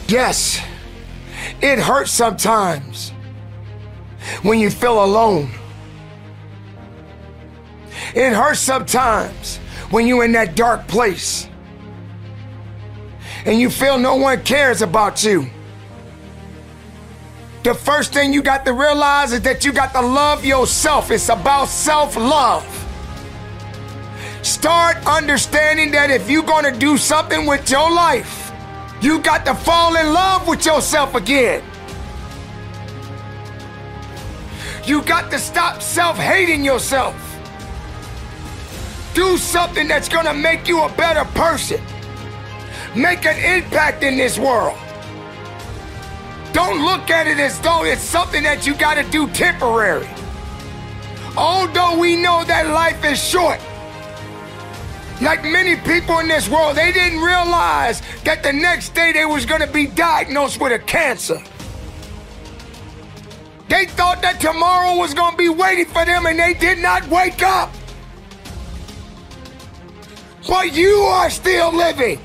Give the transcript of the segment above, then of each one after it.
Yes, it hurts sometimes when you feel alone. It hurts sometimes when you're in that dark place and you feel no one cares about you. The first thing you got to realize is that you got to love yourself. It's about self-love. Start understanding that if you're going to do something with your life, you got to fall in love with yourself again. You got to stop self-hating yourself. Do something that's going to make you a better person. Make an impact in this world. Don't look at it as though it's something that you got to do temporary. Although we know that life is short, like many people in this world, they didn't realize that the next day they was going to be diagnosed with a cancer. They thought that tomorrow was going to be waiting for them, and they did not wake up. But you are still living.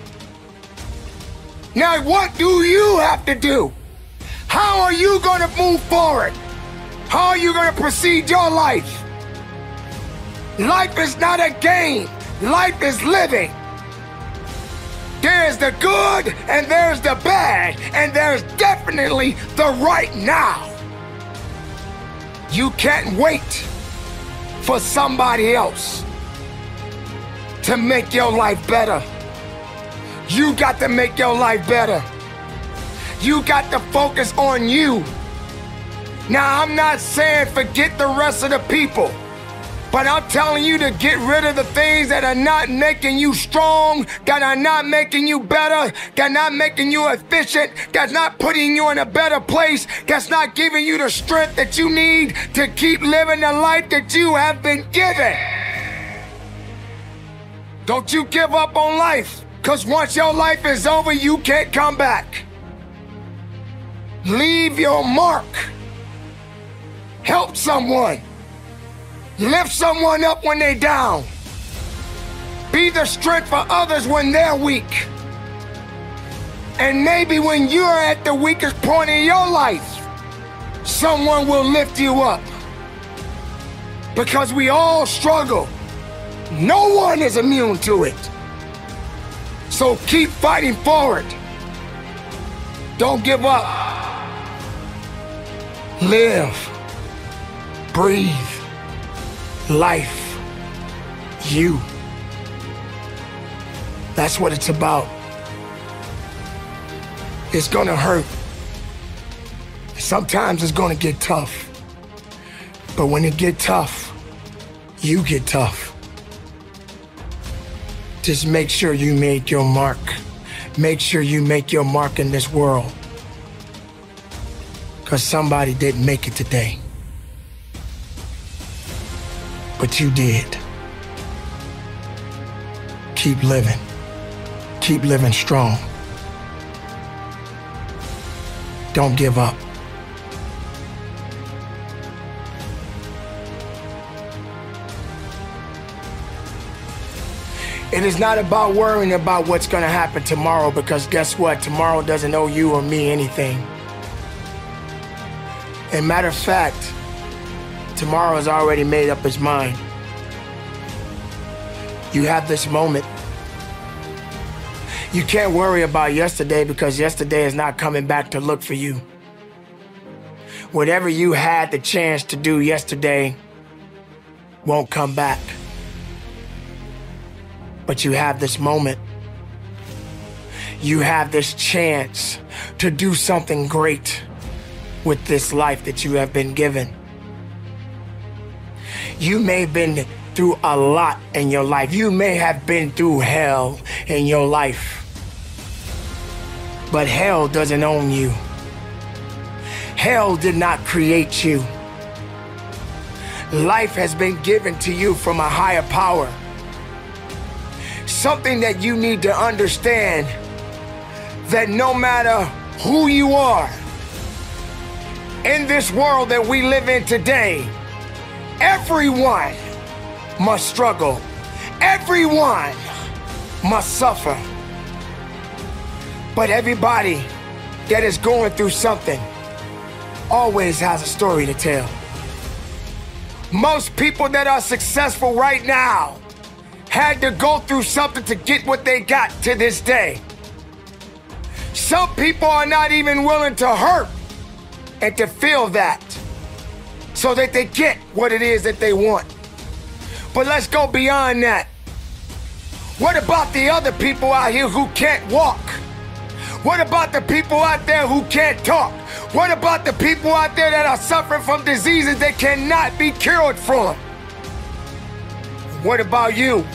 Now, what do you have to do? How are you going to move forward? How are you going to proceed your life? Life is not a game. Life is living. There's the good and there's the bad, and there's definitely the right now. You can't wait for somebody else to make your life better. You got to make your life better. You got to focus on you. Now, I'm not saying forget the rest of the people, but I'm telling you to get rid of the things that are not making you strong, that are not making you better, that are not making you efficient, that's not putting you in a better place, that's not giving you the strength that you need to keep living the life that you have been given. Don't you give up on life, because once your life is over, you can't come back. Leave your mark. Help someone. Lift someone up when they're down. Be the strength for others when they're weak. And maybe when you're at the weakest point in your life, someone will lift you up. Because we all struggle. No one is immune to it. So keep fighting forward. Don't give up. Live. Breathe. Life. You. That's what it's about. It's gonna hurt. Sometimes it's gonna get tough. But when it get tough, you get tough. Just make sure you make your mark. Make sure you make your mark in this world. Because somebody didn't make it today. But you did. Keep living. Keep living strong. Don't give up. It is not about worrying about what's going to happen tomorrow, because guess what? Tomorrow doesn't owe you or me anything. And matter of fact, tomorrow has already made up its mind. You have this moment. You can't worry about yesterday, because yesterday is not coming back to look for you. Whatever you had the chance to do yesterday won't come back. But you have this moment. You have this chance to do something great with this life that you have been given. You may have been through a lot in your life. You may have been through hell in your life. But hell doesn't own you. Hell did not create you. Life has been given to you from a higher power. Something that you need to understand, that no matter who you are, in this world that we live in today, everyone must struggle. Everyone must suffer. But everybody that is going through something always has a story to tell. Most people that are successful right now had to go through something to get what they got to this day. Some people are not even willing to hurt and to feel that so that they get what it is that they want. But let's go beyond that. What about the other people out here who can't walk? What about the people out there who can't talk? What about the people out there that are suffering from diseases that cannot be cured from? What about you?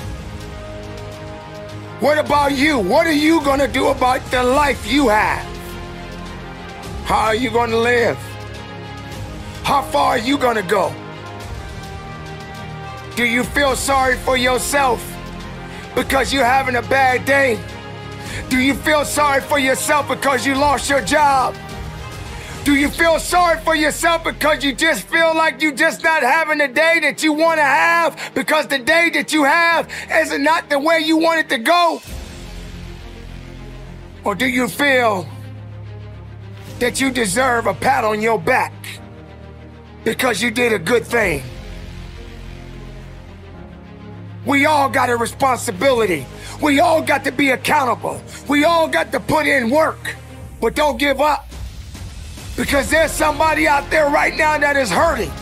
What about you? What are you gonna do about the life you have? How are you gonna live? How far are you gonna go? Do you feel sorry for yourself because you're having a bad day? Do you feel sorry for yourself because you lost your job? Do you feel sorry for yourself because you just feel like you just not having the day that you want to have because the day that you have is not the way you want it to go? Or do you feel that you deserve a pat on your back because you did a good thing? We all got a responsibility. We all got to be accountable. We all got to put in work. But don't give up. Because there's somebody out there right now that is hurting.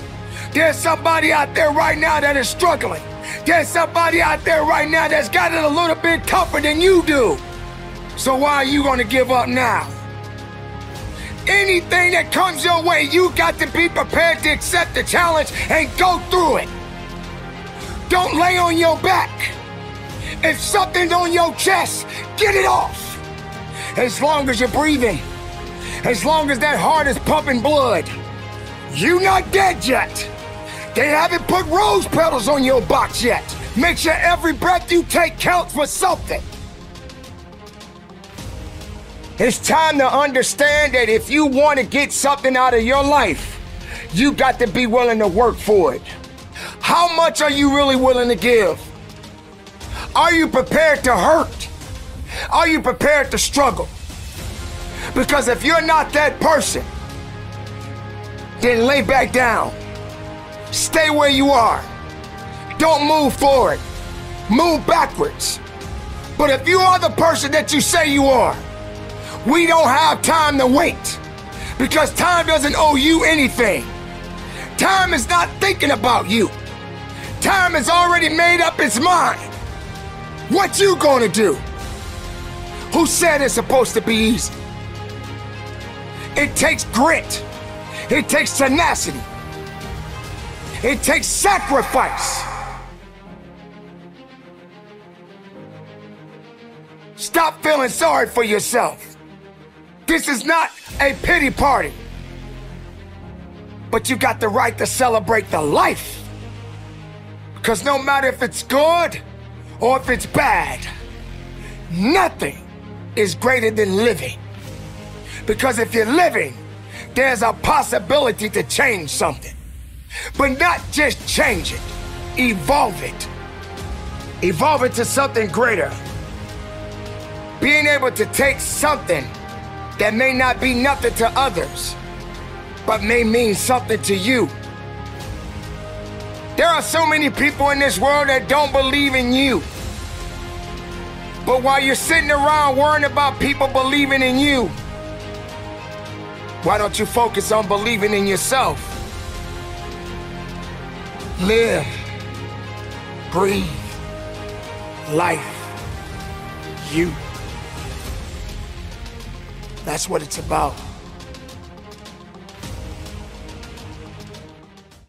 There's somebody out there right now that is struggling. There's somebody out there right now that's got it a little bit tougher than you do. So why are you going to give up now? Anything that comes your way, you got to be prepared to accept the challenge and go through it. Don't lay on your back. If something's on your chest, get it off. As long as you're breathing, as long as that heart is pumping blood, you're not dead yet. They haven't put rose petals on your box yet. Make sure every breath you take counts for something. It's time to understand that if you want to get something out of your life, you got to be willing to work for it. How much are you really willing to give? Are you prepared to hurt? Are you prepared to struggle? Because if you're not that person, then lay back down. Stay where you are. Don't move forward. Move backwards. But if you are the person that you say you are, we don't have time to wait. Because time doesn't owe you anything. Time is not thinking about you. Time has already made up its mind. What you gonna do? Who said it's supposed to be easy? It takes grit. It takes tenacity. It takes sacrifice. Stop feeling sorry for yourself. This is not a pity party. But you got the right to celebrate the life. Because no matter if it's good or if it's bad, nothing is greater than living. Because if you're living, there's a possibility to change something. But not just change it, evolve it. Evolve it to something greater. Being able to take something that may not be nothing to others, but may mean something to you. There are so many people in this world that don't believe in you. But while you're sitting around worrying about people believing in you, why don't you focus on believing in yourself? Live, breathe, life, you. That's what it's about.